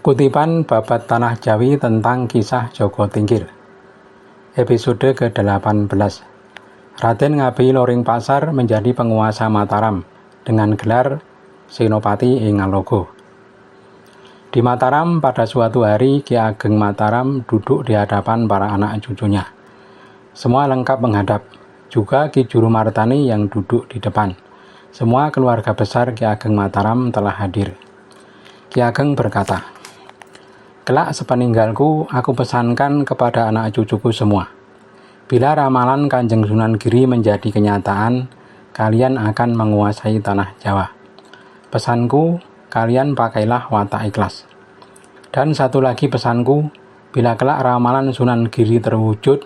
Kutipan babat Tanah Jawi tentang kisah Joko Tingkir. Episode ke-18. Raden Ngabei Loring Pasar menjadi penguasa Mataram dengan gelar Senopati ing Ngalogo. Di Mataram pada suatu hari Ki Ageng Mataram duduk di hadapan para anak cucunya. Semua lengkap menghadap, juga Ki Juru Martani yang duduk di depan. Semua keluarga besar Ki Ageng Mataram telah hadir. Ki Ageng berkata, "Kelak sepeninggalku, aku pesankan kepada anak cucuku semua. Bila ramalan Kanjeng Sunan Giri menjadi kenyataan, kalian akan menguasai tanah Jawa. Pesanku, kalian pakailah watak ikhlas. Dan satu lagi pesanku, bila kelak ramalan Sunan Giri terwujud,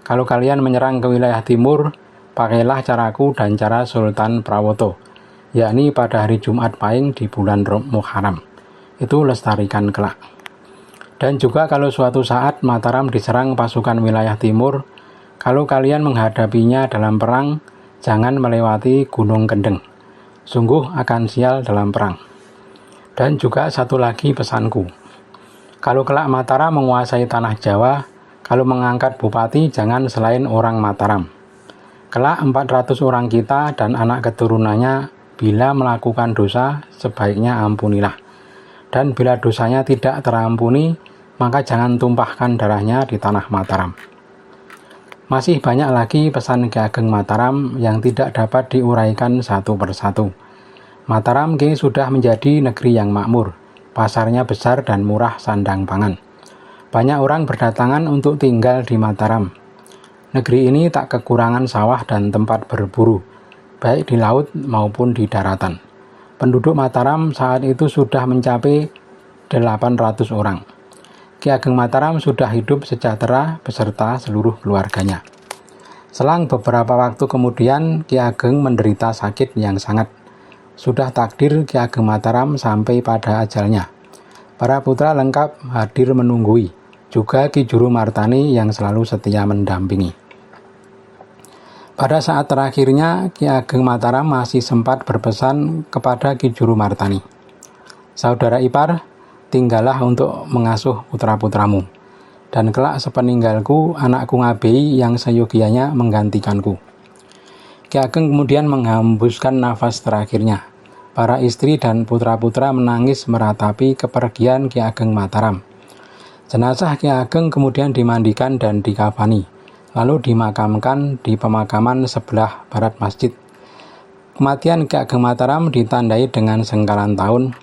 kalau kalian menyerang ke wilayah timur, pakailah caraku dan cara Sultan Prawoto, yakni pada hari Jumat Pahing di bulan Muharram. Itu lestarikan kelak. Dan juga kalau suatu saat Mataram diserang pasukan wilayah timur, kalau kalian menghadapinya dalam perang, jangan melewati Gunung Kendeng. Sungguh akan sial dalam perang. Dan juga satu lagi pesanku. Kalau kelak Mataram menguasai tanah Jawa, kalau mengangkat bupati jangan selain orang Mataram. Kelak 400 orang kita dan anak keturunannya bila melakukan dosa, sebaiknya ampunilah. Dan bila dosanya tidak terampuni, maka jangan tumpahkan darahnya di tanah Mataram." Masih banyak lagi pesan Ki Ageng Mataram yang tidak dapat diuraikan satu persatu. Mataram kini sudah menjadi negeri yang makmur, pasarnya besar dan murah sandang pangan. Banyak orang berdatangan untuk tinggal di Mataram. Negeri ini tak kekurangan sawah dan tempat berburu, baik di laut maupun di daratan. Penduduk Mataram saat itu sudah mencapai 800 orang. Ki Ageng Mataram sudah hidup sejahtera beserta seluruh keluarganya. Selang beberapa waktu kemudian, Ki Ageng menderita sakit yang sangat. Sudah takdir Ki Ageng Mataram sampai pada ajalnya. Para putra lengkap hadir menunggui, juga Ki Juru Martani yang selalu setia mendampingi. Pada saat terakhirnya, Ki Ageng Mataram masih sempat berpesan kepada Ki Juru Martani, "Saudara ipar, tinggallah untuk mengasuh putra-putramu, dan kelak sepeninggalku anakku Ngabei yang seyogianya menggantikanku." Ki Ageng kemudian menghembuskan nafas terakhirnya. Para istri dan putra-putra menangis meratapi kepergian Ki Ageng Mataram. Jenazah Ki Ageng kemudian dimandikan dan dikafani, lalu dimakamkan di pemakaman sebelah barat masjid. Kematian Ki Ageng Mataram ditandai dengan sengkalan tahun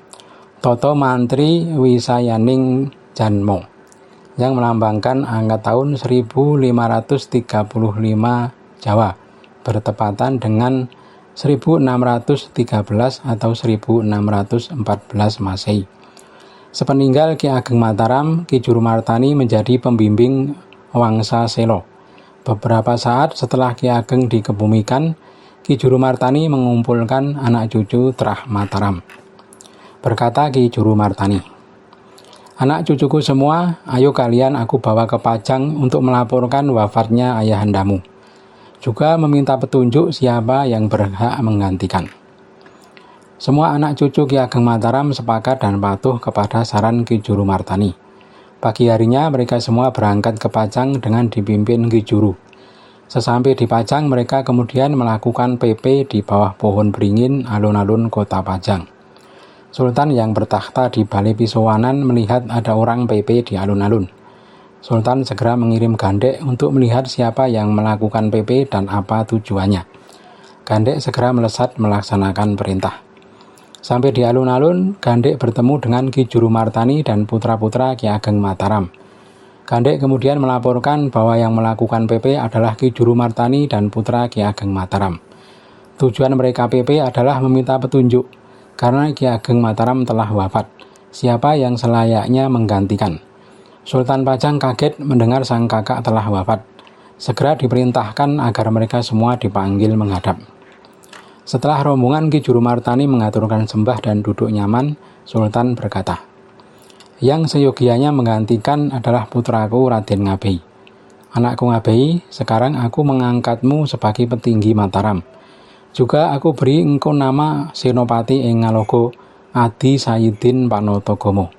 Toto Mantri Wisayaning Janmo yang melambangkan angka tahun 1535 Jawa bertepatan dengan 1613 atau 1614 Masehi. Sepeninggal Ki Ageng Mataram, Ki Juru Martani menjadi pembimbing Wangsa Selo. Beberapa saat setelah Ki Ageng dikebumikan, Ki Juru Martani mengumpulkan anak cucu terah Mataram. Berkata Ki Juru Martani, "Anak cucuku semua, ayo kalian aku bawa ke Pajang untuk melaporkan wafatnya ayahandamu. Juga meminta petunjuk siapa yang berhak menggantikan." Semua anak cucu Ki Ageng Mataram sepakat dan patuh kepada saran Ki Juru Martani. Pagi harinya mereka semua berangkat ke Pajang dengan dipimpin Ki Juru. Sesampai di Pajang, mereka kemudian melakukan PP di bawah pohon beringin alun-alun kota Pajang. Sultan yang bertakhta di Balai Pisowanan melihat ada orang PP di alun-alun. Sultan segera mengirim Gandek untuk melihat siapa yang melakukan PP dan apa tujuannya. Gandek segera melesat melaksanakan perintah. Sampai di alun-alun, Gandek bertemu dengan Ki Juru Martani dan putra-putra Ki Ageng Mataram. Gandek kemudian melaporkan bahwa yang melakukan PP adalah Ki Juru Martani dan putra Ki Ageng Mataram. Tujuan mereka PP adalah meminta petunjuk, karena Ki Ageng Mataram telah wafat, siapa yang selayaknya menggantikan. Sultan Pajang kaget mendengar sang kakak telah wafat. Segera diperintahkan agar mereka semua dipanggil menghadap. Setelah rombongan Ki Juru Martani mengaturkan sembah dan duduk nyaman, Sultan berkata, "Yang seyogianya menggantikan adalah putraku Raden Ngabei. Anakku Ngabei, sekarang aku mengangkatmu sebagai petinggi Mataram. Juga aku beri engkau nama Senopati ing Ngalogo Adi Sayyidin Panotogomo.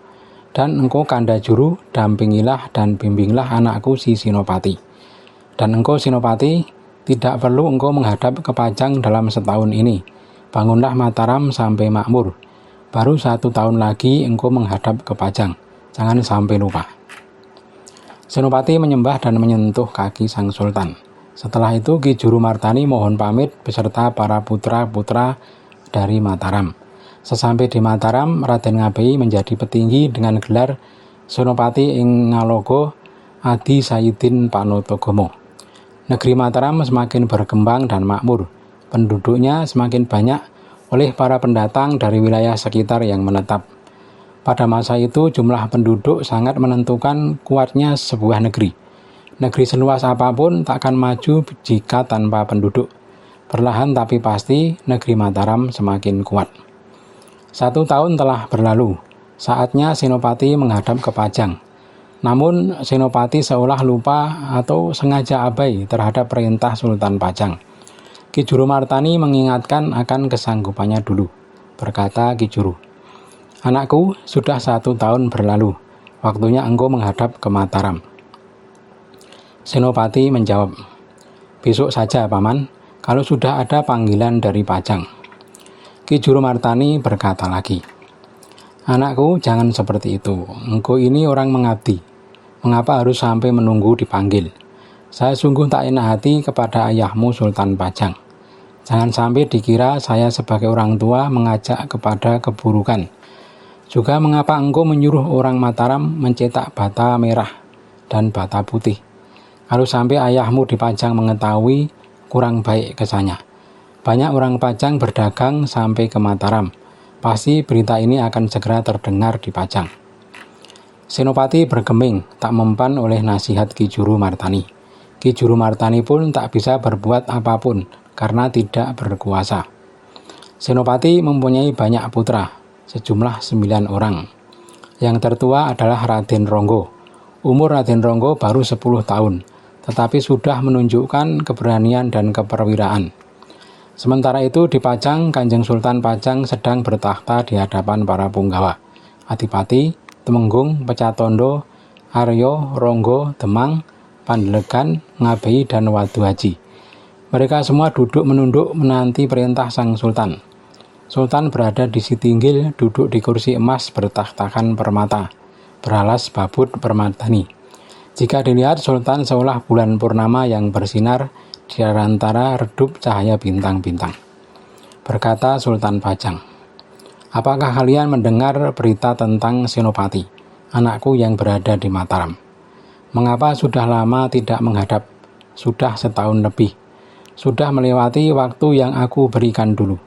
Dan engkau kanda juru, dampingilah dan bimbinglah anakku si Sinopati. Dan engkau Sinopati, tidak perlu engkau menghadap ke Pajang dalam setahun ini. Bangunlah Mataram sampai makmur. Baru 1 tahun lagi engkau menghadap ke Pajang. Jangan sampai lupa. Senopati menyembah dan menyentuh kaki sang sultan. Setelah itu Ki Juru Martani mohon pamit beserta para putra-putra dari Mataram. Sesampai di Mataram, Raden Ngabei menjadi petinggi dengan gelar Senopati ing Ngalogo Adi Sayyidin Panotogomo. Negeri Mataram semakin berkembang dan makmur. Penduduknya semakin banyak oleh para pendatang dari wilayah sekitar yang menetap. Pada masa itu jumlah penduduk sangat menentukan kuatnya sebuah negeri. Negeri seluas apapun tak akan maju jika tanpa penduduk. Perlahan tapi pasti negeri Mataram semakin kuat. 1 tahun telah berlalu. Saatnya Senopati menghadap ke Pajang. Namun Senopati seolah lupa atau sengaja abai terhadap perintah Sultan Pajang. Ki Juru Martani mengingatkan akan kesanggupannya dulu. Berkata Ki Juru, "Anakku, sudah 1 tahun berlalu. Waktunya engkau menghadap ke Mataram." Senopati menjawab, "Besok saja, Paman, kalau sudah ada panggilan dari Pajang." Ki Juru Martani berkata lagi, "Anakku, jangan seperti itu. Engkau ini orang mengabdi. Mengapa harus sampai menunggu dipanggil? Saya sungguh tak enak hati kepada ayahmu Sultan Pajang. Jangan sampai dikira saya sebagai orang tua mengajak kepada keburukan. Juga mengapa engkau menyuruh orang Mataram mencetak bata merah dan bata putih? Kalau sampai ayahmu di Pajang mengetahui, kurang baik kesannya. Banyak orang Pajang berdagang sampai ke Mataram. Pasti berita ini akan segera terdengar di Pajang." Senopati bergeming, tak mempan oleh nasihat Ki Juru Martani. Ki Juru Martani pun tak bisa berbuat apapun karena tidak berkuasa. Senopati mempunyai banyak putra, sejumlah 9 orang. Yang tertua adalah Raden Ronggo. Umur Raden Ronggo baru 10 tahun, tetapi sudah menunjukkan keberanian dan keperwiraan. Sementara itu di Pajang, Kanjeng Sultan Pajang sedang bertakhta di hadapan para punggawa, Adipati, Temenggung, Pecatondo, Aryo, Ronggo, Demang, Pandelegan, Ngabei, dan Wadu Haji. Mereka semua duduk menunduk menanti perintah sang sultan. Sultan berada di Sitinggil, duduk di kursi emas bertakhtakan permata, beralas babut permadani. Jika dilihat, Sultan seolah bulan purnama yang bersinar di antara redup cahaya bintang-bintang. Berkata Sultan Pajang, "Apakah kalian mendengar berita tentang Senopati, anakku yang berada di Mataram? Mengapa sudah lama tidak menghadap? Sudah 1 tahun lebih. Sudah melewati waktu yang aku berikan dulu."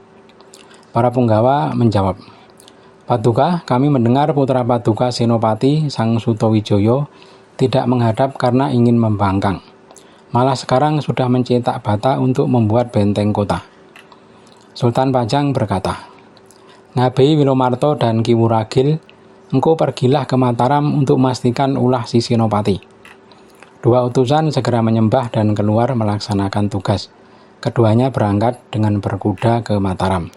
Para punggawa menjawab, "Paduka, kami mendengar putra Paduka Senopati Sang Sutowijoyo tidak menghadap karena ingin membangkang. Malah sekarang sudah mencetak bata untuk membuat benteng kota." Sultan Pajang berkata, "Ngabei, Wilomarto, dan Ki Wuragil, engkau pergilah ke Mataram untuk memastikan ulah si Senopati." 2 utusan segera menyembah dan keluar melaksanakan tugas. Keduanya berangkat dengan berkuda ke Mataram.